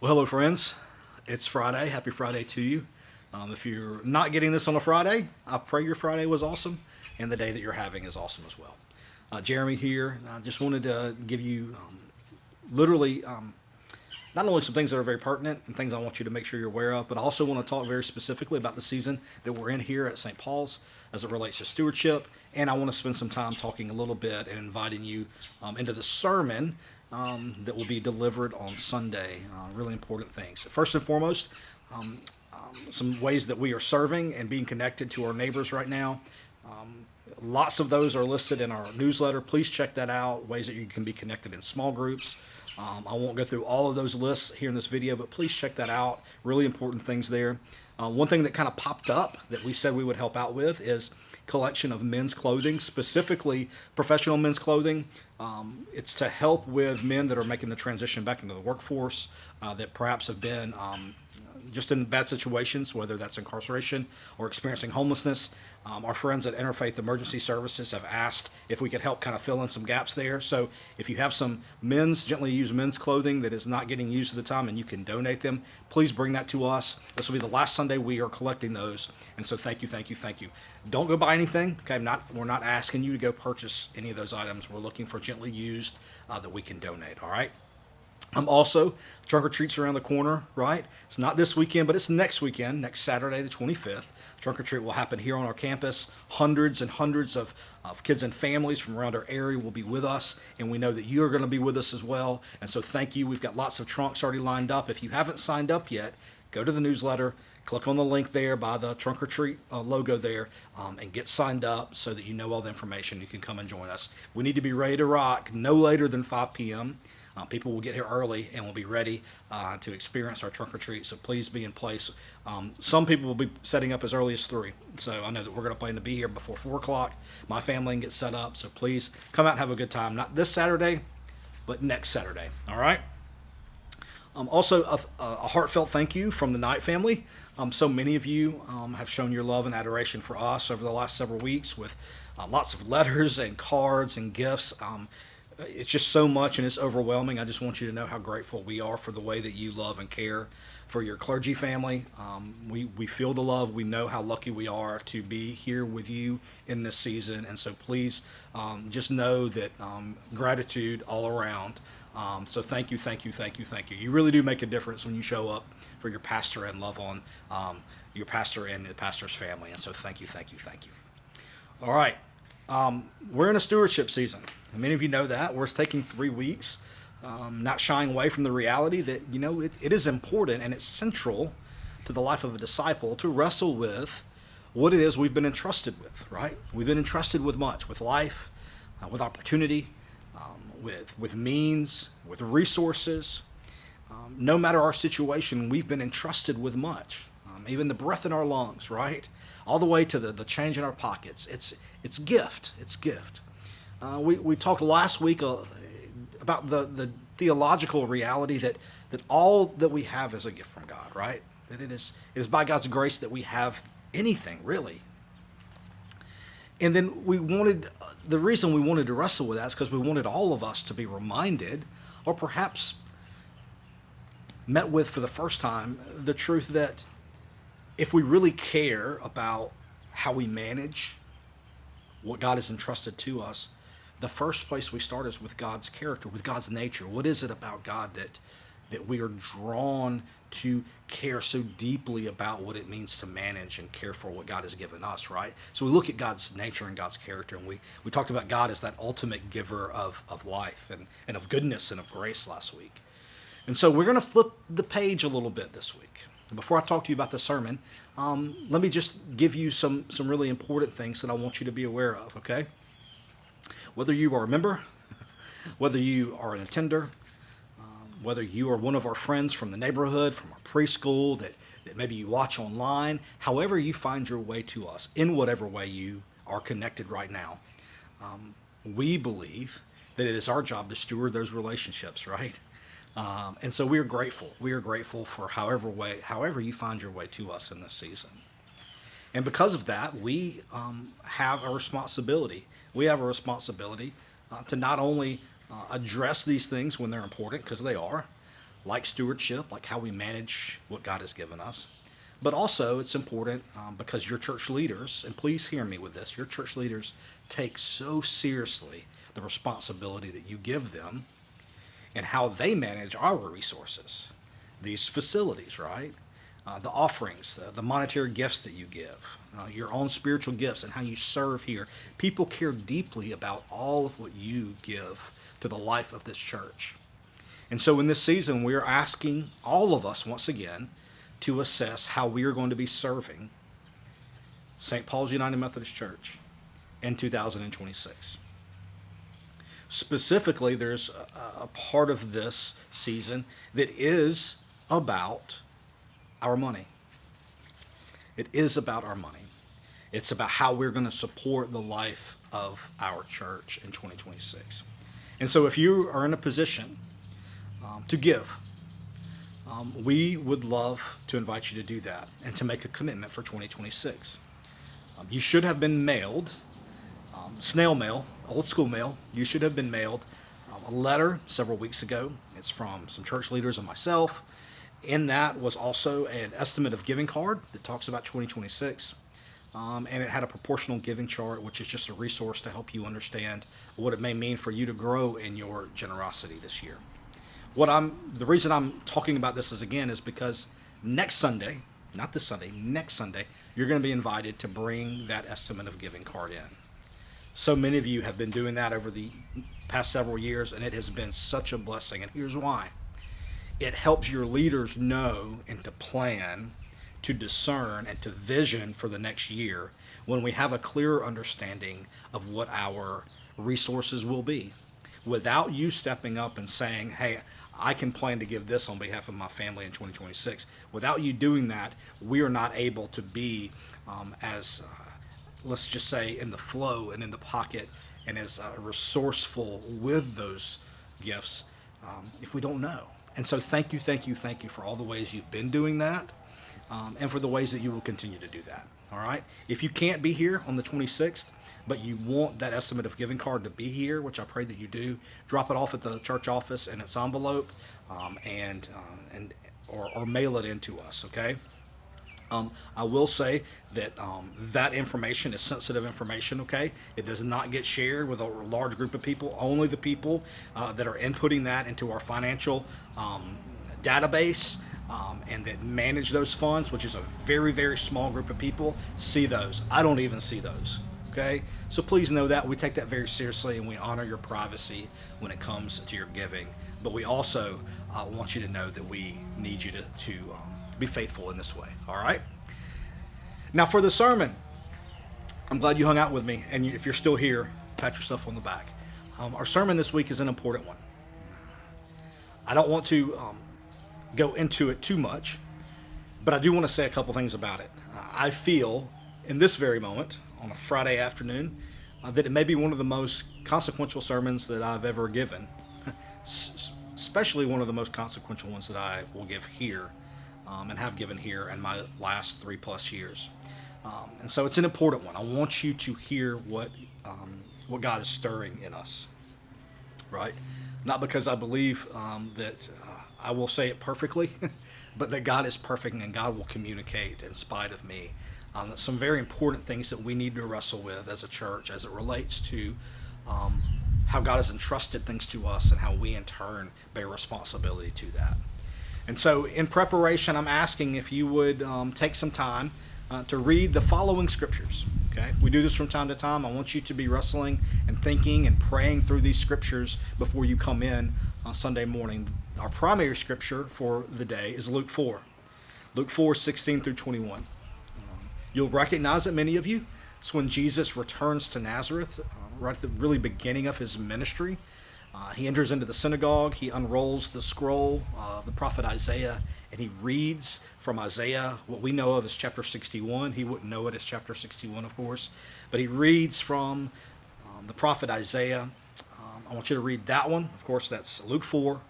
Well, hello, friends. It's Friday. Happy Friday to you. If you're not getting this on a Friday, I pray your Friday was awesome and the day that you're having is awesome as well. Jeremy here. I just wanted to give you literally not only some things that are very pertinent and things I want you to make sure you're aware of, but I also want to talk very specifically about the season that we're in here at St. Paul's as it relates to stewardship. And I want to spend some time talking a little bit and inviting you into the sermon that will be delivered on Sunday. Really important things. First and foremost, some ways that we are serving and being connected to our neighbors right now. Lots of those are listed in our newsletter. Please check that out. Ways that you can be connected in small groups. I won't go through all of those lists here in this video, but please check that out. Really important things there. One thing that kind of popped up that we said we would help out with is collection of men's clothing, specifically professional men's clothing. It's to help with men that are making the transition back into the workforce, that perhaps have been just in bad situations, whether that's incarceration or experiencing homelessness. Our friends at Interfaith Emergency Services have asked if we could help kind of fill in some gaps there. So if you have some gently used men's clothing that is not getting used at the time and you can donate them, please bring that to us. This will be the last Sunday we are collecting those. And so thank you, thank you, thank you. Don't go buy anything. Okay, we're not asking you to go purchase any of those items. We're looking for gently used that we can donate, all right? Also, trunk or treats around the corner, right? It's not this weekend, but it's next weekend, next Saturday, the 25th. Trunk or treat will happen here on our campus. Hundreds and hundreds of kids and families from around our area will be with us, and we know that you are going to be with us as well. And so thank you. We've got lots of trunks already lined up. If you haven't signed up yet, go to the newsletter, click on the link there by the trunk or treat logo there, and get signed up so that you know all the information. You can come and join us. We need to be ready to rock no later than 5 p.m. People will get here early and will be ready to experience our trunk or treat. So please be in place. Some people will be setting up as early as 3. So I know that we're going to plan to be here before 4 o'clock. My family can get set up. So please come out and have a good time. Not this Saturday, but next Saturday. All right? Also, a heartfelt thank you from the Knight family. So many of you have shown your love and adoration for us over the last several weeks with lots of letters and cards and gifts. It's just so much and it's overwhelming. I just want you to know how grateful we are for the way that you love and care for your clergy family. We feel the love. We know how lucky we are to be here with you in this season. And so please just know that gratitude all around. So thank you, thank you, thank you, thank you. You really do make a difference when you show up for your pastor and love on your pastor and the pastor's family. And so thank you, thank you, thank you. All right. We're in a stewardship season. Many of you know that. We're taking 3 weeks, not shying away from the reality that, it is important and it's central to the life of a disciple to wrestle with what it is we've been entrusted with, right? We've been entrusted with much, with life, with opportunity, with means, with resources. No matter our situation, we've been entrusted with much, even the breath in our lungs, right? All the way to the change in our pockets. It's gift. It's gift. We talked last week about the theological reality that all that we have is a gift from God, right? That it is by God's grace that we have anything, really. And then the reason we wanted to wrestle with that is because we wanted all of us to be reminded, or perhaps met with for the first time, the truth that if we really care about how we manage what God has entrusted to us, the first place we start is with God's character, with God's nature. What is it about God that we are drawn to care so deeply about what it means to manage and care for what God has given us, right? So we look at God's nature and God's character, and we talked about God as that ultimate giver of life and of goodness and of grace last week. And so we're going to flip the page a little bit this week. Before I talk to you about the sermon, let me just give you some really important things that I want you to be aware of, okay? Whether you are a member, whether you are an attender, whether you are one of our friends from the neighborhood, from our preschool, that maybe you watch online, however you find your way to us, in whatever way you are connected right now, we believe that it is our job to steward those relationships, right? And so we are grateful. We are grateful for however you find your way to us in this season. And because of that, we have a responsibility. We have a responsibility to not only address these things when they're important, because they are, like stewardship, like how we manage what God has given us. But also, it's important because your church leaders, and please hear me with this, your church leaders take so seriously the responsibility that you give them and how they manage our resources, these facilities, right? The offerings, the monetary gifts that you give, your own spiritual gifts, and how you serve here. People care deeply about all of what you give to the life of this church. And so in this season, we're asking all of us once again to assess how we are going to be serving St. Paul's United Methodist Church in 2026. Specifically, there's a part of this season that is about our money. It is about our money. It's about how we're going to support the life of our church in 2026. And so if you are in a position to give, we would love to invite you to do that and to make a commitment for 2026. You should have been mailed, snail mail, old school mail. You should have been mailed a letter several weeks ago. It's from some church leaders and myself. In that was also an estimate of giving card that talks about 2026. And it had a proportional giving chart, which is just a resource to help you understand what it may mean for you to grow in your generosity this year. The reason I'm talking about this is because next Sunday, not this Sunday, next Sunday, you're going to be invited to bring that estimate of giving card in. So many of you have been doing that over the past several years, and it has been such a blessing. And here's why. It helps your leaders know and to plan, to discern, and to vision for the next year when we have a clearer understanding of what our resources will be. Without you stepping up and saying, hey, I can plan to give this on behalf of my family in 2026. Without you doing that, we are not able to be let's just say, in the flow and in the pocket and as resourceful with those gifts if we don't know. And so thank you for all the ways you've been doing that and for the ways that you will continue to do that. All right? If you can't be here on the 26th, but you want that estimate of giving card to be here, which I pray that you do, drop it off at the church office in its envelope or mail it in to us, okay? I will say that that information is sensitive information, okay? It does not get shared with a large group of people. Only the people that are inputting that into our financial database and that manage those funds, which is a very, very small group of people, see those. I don't even see those, okay? So please know that. We take that very seriously, and we honor your privacy when it comes to your giving. But we also want you to know that we need you to be faithful in this way, all right? Now for the sermon, I'm glad you hung out with me, and if you're still here, pat yourself on the back. Our sermon this week is an important one. I don't want to go into it too much, but I do want to say a couple things about it. I feel in this very moment, on a Friday afternoon, that it may be one of the most consequential sermons that I've ever given, especially one of the most consequential ones that I will give here and have given here in my last 3+ years. And so it's an important one. I want you to hear what God is stirring in us, right? Not because I believe that I will say it perfectly, but that God is perfect and God will communicate in spite of me. Some very important things that we need to wrestle with as a church as it relates to how God has entrusted things to us and how we in turn bear responsibility to that. And so in preparation, I'm asking if you would take some time to read the following scriptures. Okay, we do this from time to time. I want you to be wrestling and thinking and praying through these scriptures before you come in on Sunday morning. Our primary scripture for the day is Luke 4. Luke 4, 16 through 21. You'll recognize it, many of you. It's when Jesus returns to Nazareth, right at the really beginning of his ministry. He enters into the synagogue, he unrolls the scroll of the prophet Isaiah, and he reads from Isaiah what we know of as chapter 61. He wouldn't know it as chapter 61, of course, but he reads from the prophet Isaiah. I want you to read that one. Of course, that's Luke 4,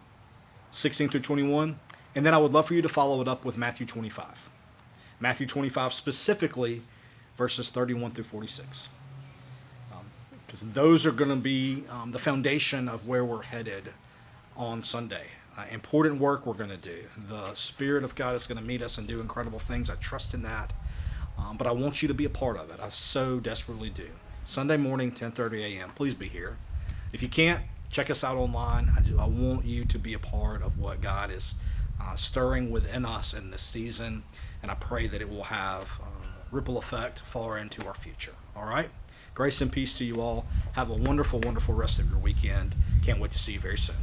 16 through 21. And then I would love for you to follow it up with Matthew 25. Matthew 25 specifically, verses 31 through 46. Because those are going to be the foundation of where we're headed on Sunday. important work we're going to do. The Spirit of God is going to meet us and do incredible things. I trust in that. But I want you to be a part of it. I so desperately do. Sunday morning, 10:30 a.m. Please be here. If you can't, check us out online. I want you to be a part of what God is stirring within us in this season, and I pray that it will have ripple effect far into our future. All right? Grace and peace to you all. Have a wonderful, wonderful rest of your weekend. Can't wait to see you very soon.